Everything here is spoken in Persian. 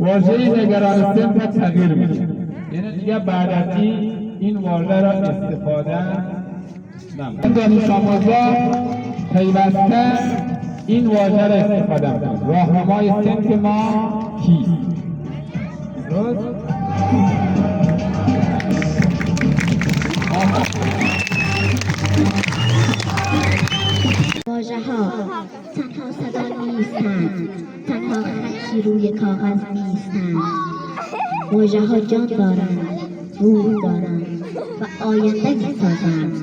واژه نگران سمت تغییر میشه، یعنی دیگه بعد از این واژه را استفاده نمید. دانش آموزا پیوسته این واژه را استفاده میکنند. راهنمای سمت ما کی؟ درست؟ واژه‌ها تنها صدا نیستند، تنها خطی روی کاغذ نیستند. واژه‌ها جان دارند، روح دارند و آینده می‌سازند.